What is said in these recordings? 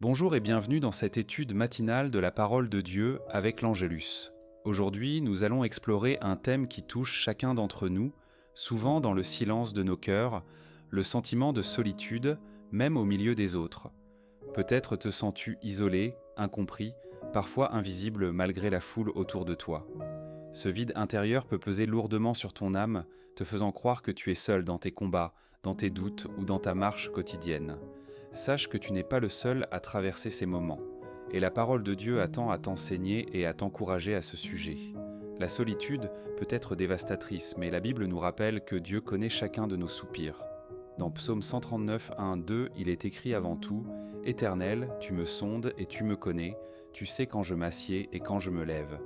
Bonjour et bienvenue dans cette étude matinale de la parole de Dieu avec l'Angélus. Aujourd'hui, nous allons explorer un thème qui touche chacun d'entre nous, souvent dans le silence de nos cœurs, le sentiment de solitude, même au milieu des autres. Peut-être te sens-tu isolé, incompris, parfois invisible malgré la foule autour de toi. Ce vide intérieur peut peser lourdement sur ton âme, te faisant croire que tu es seul dans tes combats, dans tes doutes ou dans ta marche quotidienne. Sache que tu n'es pas le seul à traverser ces moments, et la parole de Dieu attend à t'enseigner et à t'encourager à ce sujet. La solitude peut être dévastatrice, mais la Bible nous rappelle que Dieu connaît chacun de nos soupirs. Dans Psaume 139, 1, 2, il est écrit avant tout « Éternel, tu me sondes et tu me connais, tu sais quand je m'assieds et quand je me lève ».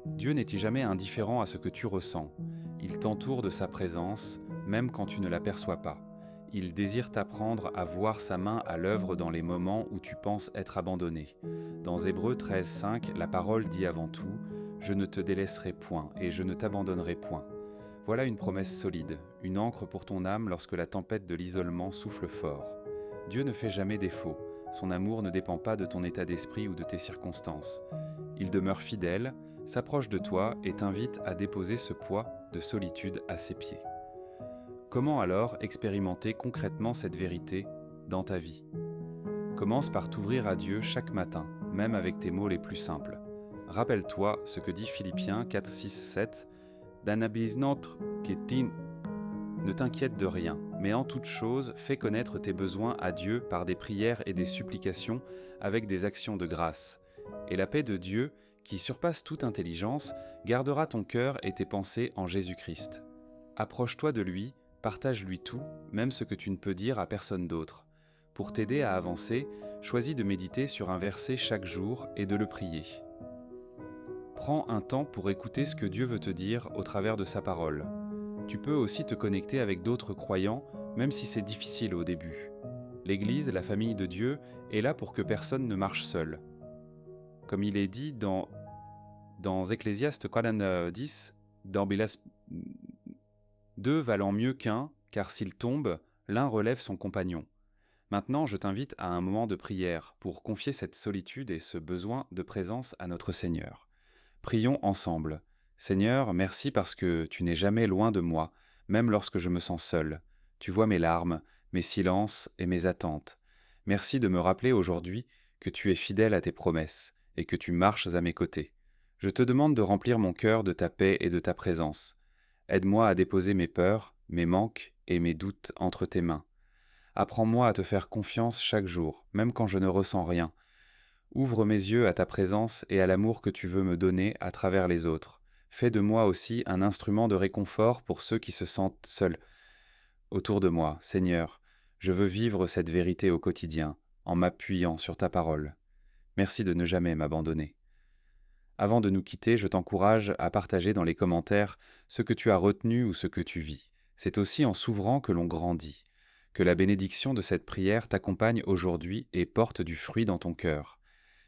Dieu n'est jamais indifférent à ce que tu ressens. Il t'entoure de sa présence, même quand tu ne l'aperçois pas. Il désire t'apprendre à voir sa main à l'œuvre dans les moments où tu penses être abandonné. Dans Hébreux 13, 5, la parole dit avant tout « Je ne te délaisserai point et je ne t'abandonnerai point ». Voilà une promesse solide, une ancre pour ton âme lorsque la tempête de l'isolement souffle fort. Dieu ne fait jamais défaut. Son amour ne dépend pas de ton état d'esprit ou de tes circonstances. Il demeure fidèle, s'approche de toi et t'invite à déposer ce poids de solitude à ses pieds. Comment alors expérimenter concrètement cette vérité dans ta vie ? Commence par t'ouvrir à Dieu chaque matin, même avec tes mots les plus simples. Rappelle-toi ce que dit Philippiens 4, 6, 7 « D'anabis notre ketin » Ne t'inquiète de rien, mais en toute chose, fais connaître tes besoins à Dieu par des prières et des supplications avec des actions de grâce. Et la paix de Dieu, qui surpasse toute intelligence, gardera ton cœur et tes pensées en Jésus-Christ. Approche-toi de lui, partage-lui tout, même ce que tu ne peux dire à personne d'autre. Pour t'aider à avancer, choisis de méditer sur un verset chaque jour et de le prier. Prends un temps pour écouter ce que Dieu veut te dire au travers de sa parole. Tu peux aussi te connecter avec d'autres croyants, même si c'est difficile au début. L'Église, la famille de Dieu, est là pour que personne ne marche seul. Comme il est dit dans Ecclésiaste 10, dans Bilas 2 valant mieux qu'un, car s'il tombe, l'un relève son compagnon. Maintenant, je t'invite à un moment de prière pour confier cette solitude et ce besoin de présence à notre Seigneur. Prions ensemble. Seigneur, merci parce que tu n'es jamais loin de moi, même lorsque je me sens seul. Tu vois mes larmes, mes silences et mes attentes. Merci de me rappeler aujourd'hui que tu es fidèle à tes promesses et que tu marches à mes côtés. Je te demande de remplir mon cœur de ta paix et de ta présence. Aide-moi à déposer mes peurs, mes manques et mes doutes entre tes mains. Apprends-moi à te faire confiance chaque jour, même quand je ne ressens rien. Ouvre mes yeux à ta présence et à l'amour que tu veux me donner à travers les autres. Fais de moi aussi un instrument de réconfort pour ceux qui se sentent seuls autour de moi. Seigneur, je veux vivre cette vérité au quotidien, en m'appuyant sur ta parole. Merci de ne jamais m'abandonner. Avant de nous quitter, je t'encourage à partager dans les commentaires ce que tu as retenu ou ce que tu vis. C'est aussi en s'ouvrant que l'on grandit. Que la bénédiction de cette prière t'accompagne aujourd'hui et porte du fruit dans ton cœur.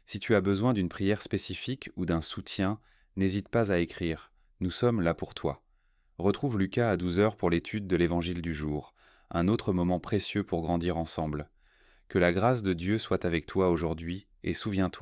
Si tu as besoin d'une prière spécifique ou d'un soutien, n'hésite pas à écrire. Nous sommes là pour toi. Retrouve Lucas à 12h pour l'étude de l'Évangile du jour, un autre moment précieux pour grandir ensemble. Que la grâce de Dieu soit avec toi aujourd'hui et souviens-toi